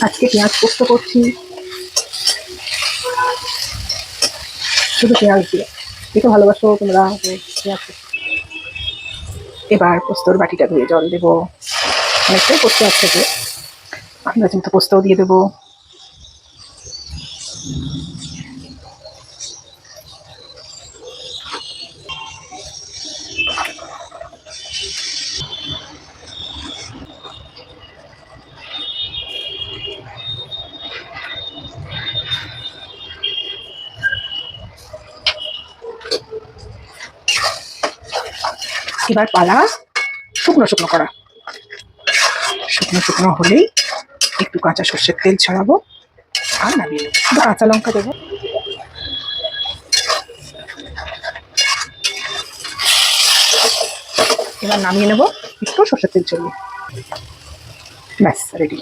আজকে পেঁয়াজ পোস্ত করছি, শুধু পেঁয়াজ দিয়ে। দেখে ভালোবাসো তোমরা পেঁয়াজ পোস্ত। এবার পোস্তর বাটিটা ধুয়ে জল দেবো, অনেকটাই পোস্ত আছে যে, আমরা কিন্তু পোস্তও দিয়ে দেবো। এবার পালা শুকনো শুকনো করা। শুকনো শুকনো হলেই একটু কাঁচা সর্ষের তেল ছড়াবো আর নামিয়ে নেবো, শুধু কাঁচা লঙ্কা দেবো। এবার নামিয়ে নেবো একটু সর্ষের তেল ছড়িয়ে। ব্যাস রেডি।